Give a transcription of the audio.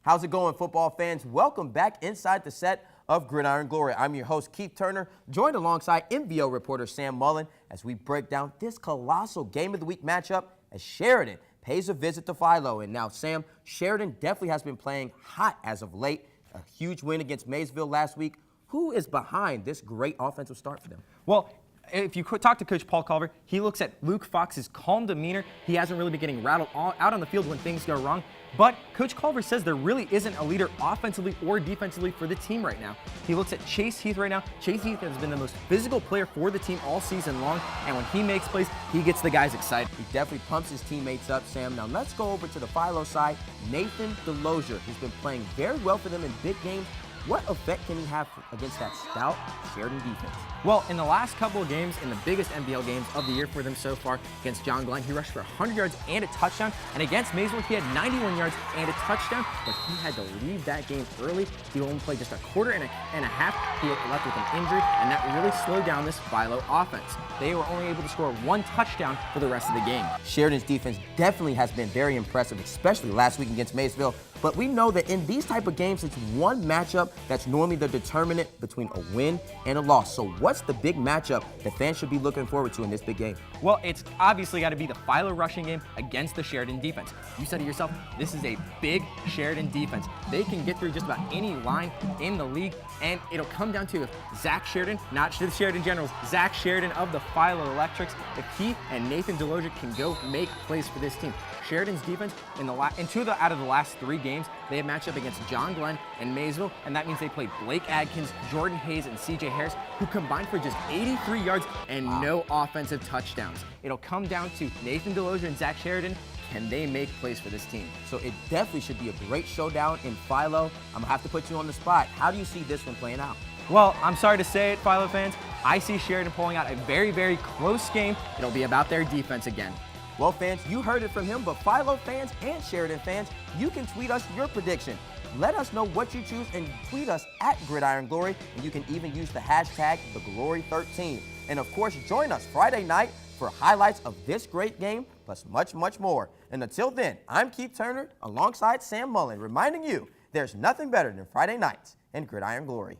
How's it going, football fans? Welcome back inside the set of Gridiron Glory. I'm your host, Keith Turner, joined alongside MVO reporter Sam Mullan as we break down this colossal Game of the Week matchup as Sheridan pays a visit to Philo. And now, Sam, Sheridan definitely has been playing hot as of late. A huge win against Maysville last week. Who is behind this great offensive start for them? Well, if you talk to Coach Paul Culver, he looks at Luke Fox's calm demeanor. He hasn't really been getting rattled out on the field when things go wrong. But Coach Culver says there really isn't a leader offensively or defensively for the team right now. He looks at Chase Heath right now. Chase Heath has been the most physical player for the team all season long, and when he makes plays, he gets the guys excited. He definitely pumps his teammates up, Sam. Now let's go over to the Philo side. Nathan DeLozier, who's been playing very well for them in big games. What effect can he have against that stout Sheridan defense? Well, in the last couple of games, in the biggest NBL games of the year for them so far, against John Glenn, he rushed for 100 yards and a touchdown. And against Maysville, he had 91 yards and a touchdown, but he had to leave that game early. He only played just a quarter and a half. He left with an injury, and that really slowed down this Philo offense. They were only able to score one touchdown for the rest of the game. Sheridan's defense definitely has been very impressive, especially last week against Maysville. But we know that in these type of games, it's one matchup that's normally the determinant between a win and a loss. So what's the big matchup that fans should be looking forward to in this big game? Well, it's obviously got to be the Philo rushing game against the Sheridan defense. You said to yourself, this is a big Sheridan defense. They can get through just about any line in the league, and it'll come down to if Zach Sheridan, not the Sheridan Generals, Zach Sheridan of the Philo Electrics, if he and Nathan DeLozier can go make plays for this team. Sheridan's defense, in two out of the last three games, they have matched up against John Glenn and Maysville, and that means they played Blake Adkins, Jordan Hayes, and CJ Harris, who combined for just 83 yards and no offensive touchdowns. It'll come down to Nathan DeLozier and Zach Sheridan. Can they make plays for this team? So it definitely should be a great showdown in Philo. I'm gonna have to put you on the spot. How do you see this one playing out? Well, I'm sorry to say it, Philo fans. I see Sheridan pulling out a very, very close game. It'll be about their defense again. Well, fans, you heard it from him, but Philo fans and Sheridan fans, you can tweet us your prediction. Let us know what you choose and tweet us at Gridiron Glory, and you can even use the hashtag #TheGlory13. And of course, join us Friday night for highlights of this great game, plus much, much more. And until then, I'm Keith Turner alongside Sam Mullan, reminding you there's nothing better than Friday nights and Gridiron Glory.